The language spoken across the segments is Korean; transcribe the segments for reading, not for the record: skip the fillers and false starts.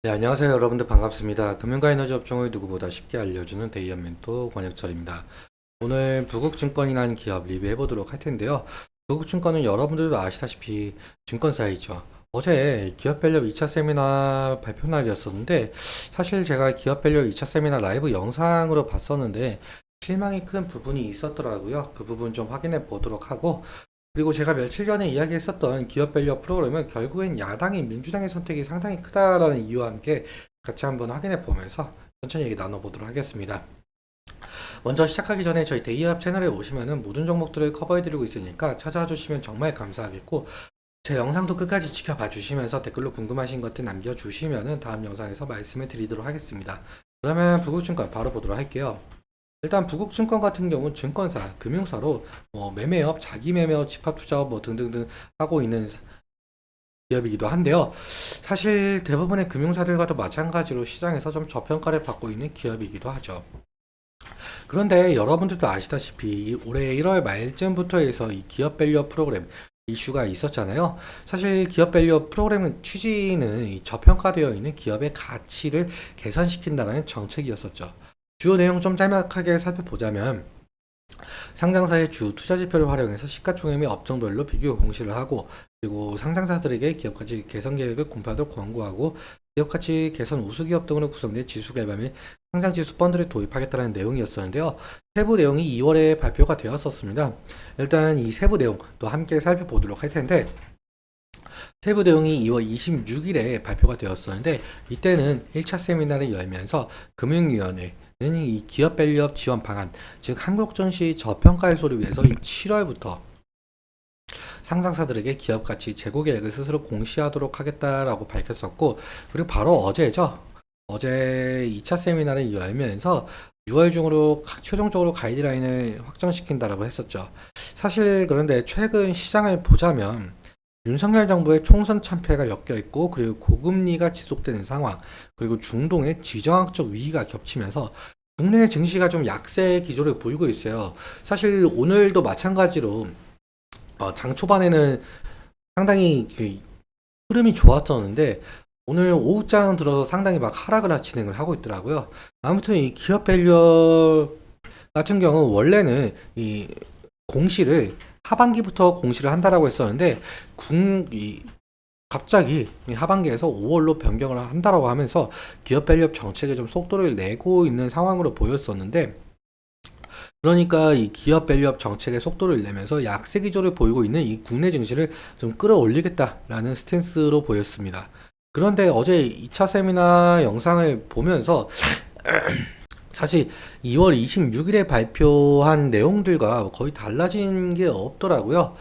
네, 안녕하세요. 여러분들 반갑습니다. 금융과 에너지 업종을 누구보다 쉽게 알려주는 데이안 멘토 권혁철입니다. 오늘 부국증권이라는 기업 리뷰해 보도록 할 텐데요. 부국증권은 여러분들도 아시다시피 증권사이죠. 어제 기업밸류 2차 세미나 발표 날이었었는데 사실 제가 기업밸류 2차 세미나 라이브 영상으로 봤었는데 실망이 큰 부분이 있었더라고요. 그 부분 좀 확인해 보도록 하고, 그리고 제가 며칠 전에 이야기했었던 기업 밸류 프로그램은 결국엔 야당인 민주당의 선택이 상당히 크다라는 이유와 함께 같이 한번 확인해 보면서 천천히 얘기 나눠보도록 하겠습니다. 먼저 시작하기 전에 저희 데이합 채널에 오시면은 모든 종목들을 커버해드리고 있으니까 찾아와 주시면 정말 감사하겠고, 제 영상도 끝까지 지켜봐 주시면서 댓글로 궁금하신 것들 남겨주시면은 다음 영상에서 말씀을 드리도록 하겠습니다. 그러면 부국증권 바로 보도록 할게요. 일단 부국증권 같은 경우는 증권사, 금융사로 매매업, 자기 매매업, 집합투자업 등등등 하고 있는 기업이기도 한데요. 사실 대부분의 금융사들과도 마찬가지로 시장에서 좀 저평가를 받고 있는 기업이기도 하죠. 그런데 여러분들도 아시다시피 올해 1월 말쯤부터 해서 이 기업 밸류업 프로그램 이슈가 있었잖아요. 사실 기업 밸류업 프로그램은 취지는 이 저평가되어 있는 기업의 가치를 개선시킨다는 정책이었었죠. 주요 내용 좀 짤막하게 살펴보자면, 상장사의 주 투자 지표를 활용해서 시가총액 및 업종별로 비교 공시를 하고, 그리고 상장사들에게 기업가치 개선 계획을 공표하도록 권고하고, 기업가치 개선 우수기업 등으로 구성된 지수 개발 및 상장지수 펀드를 도입하겠다는 내용이었었는데요. 세부 내용이 2월에 발표가 되었었습니다. 일단 이 세부 내용도 함께 살펴보도록 할 텐데, 세부 내용이 2월 26일에 발표가 되었었는데, 이때는 1차 세미나를 열면서 금융위원회 는 이 기업 밸류업 지원 방안, 즉 한국 증시 저평가 해소를 위해서 7월부터 상장사들에게 기업 가치 재고 계획을 스스로 공시하도록 하겠다라고 밝혔었고, 그리고 바로 어제죠. 어제 2차 세미나를 열면서 6월 중으로 최종적으로 가이드라인을 확정시킨다라고 했었죠. 사실 그런데 최근 시장을 보자면 윤석열 정부의 총선 참패가 엮여 있고, 그리고 고금리가 지속되는 상황, 그리고 중동의 지정학적 위기가 겹치면서 국내 증시가 좀 약세 기조를 보이고 있어요. 사실 오늘도 마찬가지로 장 초반에는 상당히 그 흐름이 좋았었는데 오늘 오후장 들어서 상당히 막 하락을 진행을 하고 있더라고요. 아무튼 이 기업 밸류 같은 경우 원래는 이 공시를 하반기부터 공시를 한다라고 했었는데 갑자기 하반기에서 5월로 변경을 한다라고 하면서 기업 밸류업 정책에 좀 속도를 내고 있는 상황으로 보였었는데, 그러니까 이 기업 밸류업 정책에 속도를 내면서 약세 기조를 보이고 있는 이 국내 증시를 좀 끌어올리겠다라는 스탠스로 보였습니다. 그런데 어제 2차 세미나 영상을 보면서 사실 2월 26일에 발표한 내용들과 거의 달라진 게 없더라고요.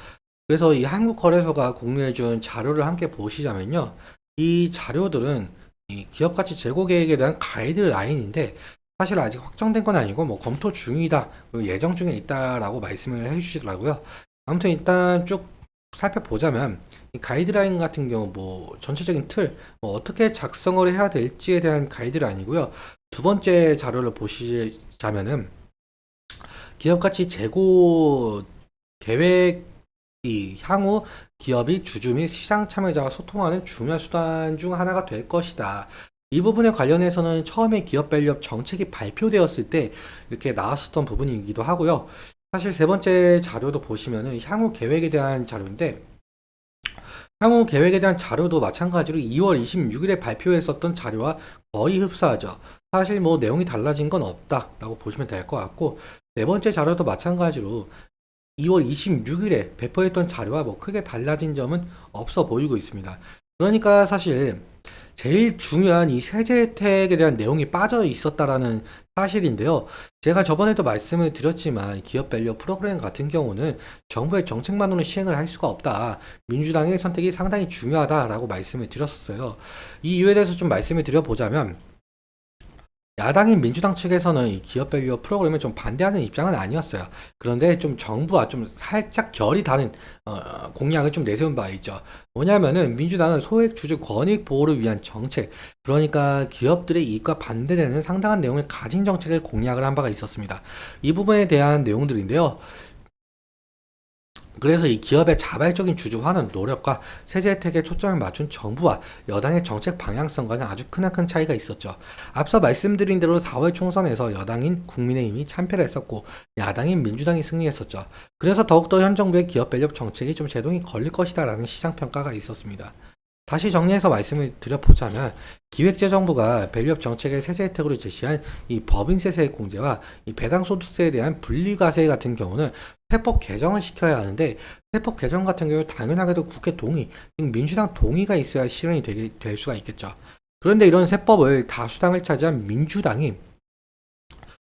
그래서 이 한국거래소가 공유해준 자료를 함께 보시자면요. 이 자료들은 이 기업가치 재고 계획에 대한 가이드라인인데, 사실 아직 확정된 건 아니고 검토 중이다, 그리고 예정 중에 있다라고 말씀을 해주시더라고요. 아무튼 일단 쭉 살펴보자면 이 가이드라인 같은 경우 전체적인 틀, 어떻게 작성을 해야 될지에 대한 가이드라인이고요. 두 번째 자료를 보시자면은 기업가치 재고 계획, 이 향후 기업이 주주 및 시장 참여자와 소통하는 중요한 수단 중 하나가 될 것이다. 이 부분에 관련해서는 처음에 기업 밸류업 정책이 발표되었을 때 이렇게 나왔었던 부분이기도 하고요. 사실 세 번째 자료도 보시면은 향후 계획에 대한 자료인데, 향후 계획에 대한 자료도 마찬가지로 2월 26일에 발표했었던 자료와 거의 흡사하죠. 사실 내용이 달라진 건 없다라고 보시면 될 것 같고, 네 번째 자료도 마찬가지로 2월 26일에 배포했던 자료와 크게 달라진 점은 없어 보이고 있습니다. 그러니까 사실 제일 중요한 이 세제 혜택에 대한 내용이 빠져 있었다라는 사실인데요. 제가 저번에도 말씀을 드렸지만 기업 밸류 프로그램 같은 경우는 정부의 정책만으로는 시행을 할 수가 없다. 민주당의 선택이 상당히 중요하다라고 말씀을 드렸었어요. 이 이유에 대해서 좀 말씀을 드려보자면, 야당인 민주당 측에서는 이 기업 밸류 프로그램을 좀 반대하는 입장은 아니었어요. 그런데 좀 정부와 좀 살짝 결이 다른 공약을 좀 내세운 바 있죠. 뭐냐면은 민주당은 소액 주주 권익 보호를 위한 정책, 그러니까 기업들의 이익과 반대되는 상당한 내용을 가진 정책을 공약을 한 바가 있었습니다. 이 부분에 대한 내용들인데요. 그래서 이 기업의 자발적인 주주화는 노력과 세제 혜택에 초점을 맞춘 정부와 여당의 정책 방향성과는 아주 크나큰 차이가 있었죠. 앞서 말씀드린 대로 4월 총선에서 여당인 국민의힘이 참패를 했었고 야당인 민주당이 승리했었죠. 그래서 더욱더 현 정부의 기업 밸류업 정책이 좀 제동이 걸릴 것이다라는 시장 평가가 있었습니다. 다시 정리해서 말씀을 드려보자면 기획재정부가 밸류업 정책의 세제 혜택으로 제시한 이 법인세세 공제와 이 배당소득세에 대한 분리과세 같은 경우는 세법 개정을 시켜야 하는데 세법 개정 같은 경우 당연하게도 국회 동의, 즉 민주당 동의가 있어야 실현이 될 수가 있겠죠. 그런데 이런 세법을 다수당을 차지한 민주당이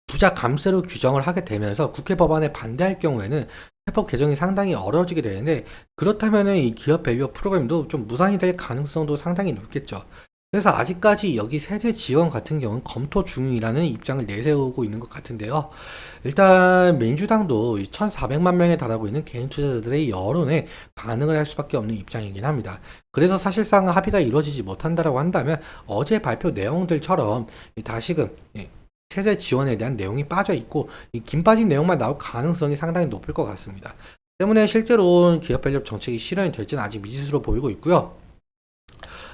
부자 감세로 규정을 하게 되면서 국회 법안에 반대할 경우에는 세법 개정이 상당히 어려워지게 되는데 그렇다면 이 기업 밸류업 프로그램도 좀 무산이 될 가능성도 상당히 높겠죠. 그래서 아직까지 여기 세제 지원 같은 경우는 검토 중이라는 입장을 내세우고 있는 것 같은데요. 일단 민주당도 1,400만 명에 달하고 있는 개인 투자자들의 여론에 반응을 할 수밖에 없는 입장이긴 합니다. 그래서 사실상 합의가 이루어지지 못한다라고 한다면 어제 발표 내용들처럼 다시금 세제 지원에 대한 내용이 빠져 있고 이 긴 빠진 내용만 나올 가능성이 상당히 높을 것 같습니다. 때문에 실제로 기업 밸류업 정책이 실현이 될지는 아직 미지수로 보이고 있고요.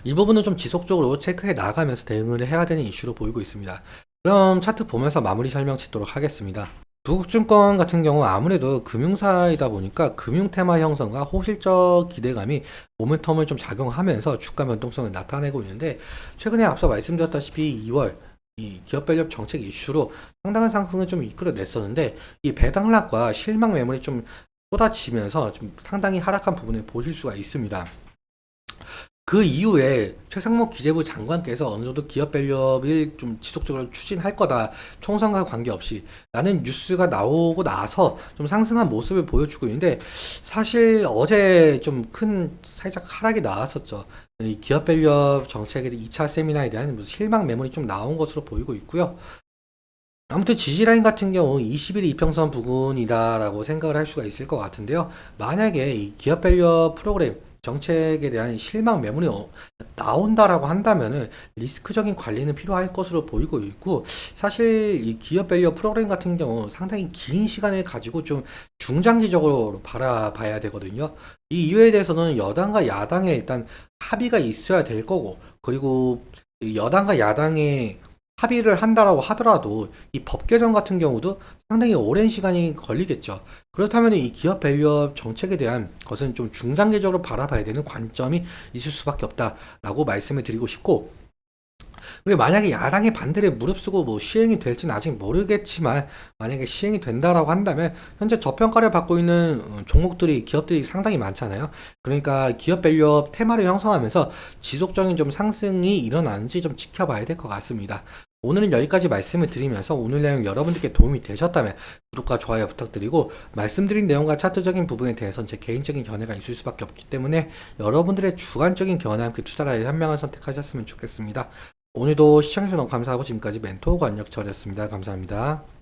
이 부분은 좀 지속적으로 체크해 나가면서 대응을 해야 되는 이슈로 보이고 있습니다. 그럼 차트 보면서 마무리 설명 짓도록 하겠습니다. 두국증권 같은 경우 아무래도 금융사이다 보니까 금융 테마 형성과 호실적 기대감이 모멘텀을 좀 작용하면서 주가 변동성을 나타내고 있는데 최근에 앞서 말씀드렸다시피 2월 이 기업 밸류업 정책 이슈로 상당한 상승을 좀 이끌어냈었는데 이 배당락과 실망 매물이 좀 쏟아지면서 좀 상당히 하락한 부분을 보실 수가 있습니다. 그 이후에 최상목 기재부 장관께서 어느 정도 기업 밸류업을 좀 지속적으로 추진할 거다. 총선과 관계없이 라는 뉴스가 나오고 나서 좀 상승한 모습을 보여주고 있는데 사실 어제 좀 큰 살짝 하락이 나왔었죠. 이 기업 밸류업 정책의 2차 세미나에 대한 무슨 실망 매물이 좀 나온 것으로 보이고 있고요. 아무튼 지지라인 같은 경우 20일 이평선 부근이다라고 생각을 할 수가 있을 것 같은데요. 만약에 이 기업 밸류업 프로그램 정책에 대한 실망 매물이 나온다라고 한다면은 리스크적인 관리는 필요할 것으로 보이고 있고 사실 이 기업 밸류업 프로그램 같은 경우 상당히 긴 시간을 가지고 좀 중장기적으로 바라봐야 되거든요. 이 이유에 대해서는 여당과 야당의 일단 합의가 있어야 될 거고 그리고 이 여당과 야당의 합의를 한다라고 하더라도 이 법 개정 같은 경우도 상당히 오랜 시간이 걸리겠죠. 그렇다면 이 기업 밸류업 정책에 대한 것은 좀 중장기적으로 바라봐야 되는 관점이 있을 수밖에 없다라고 말씀을 드리고 싶고 그리고 만약에 야당의 반대를 무릅쓰고 뭐 시행이 될지는 아직 모르겠지만 만약에 시행이 된다라고 한다면 현재 저평가를 받고 있는 종목들이 기업들이 상당히 많잖아요. 그러니까 기업 밸류업 테마를 형성하면서 지속적인 좀 상승이 일어나는지 좀 지켜봐야 될 것 같습니다. 오늘은 여기까지 말씀을 드리면서 오늘 내용 여러분들께 도움이 되셨다면 구독과 좋아요 부탁드리고 말씀드린 내용과 차트적인 부분에 대해서는 제 개인적인 견해가 있을 수밖에 없기 때문에 여러분들의 주관적인 견해와 함께 투자를 현명한 선택하셨으면 좋겠습니다. 오늘도 시청해주셔서 너무 감사하고 지금까지 멘토 관역철이었습니다. 감사합니다.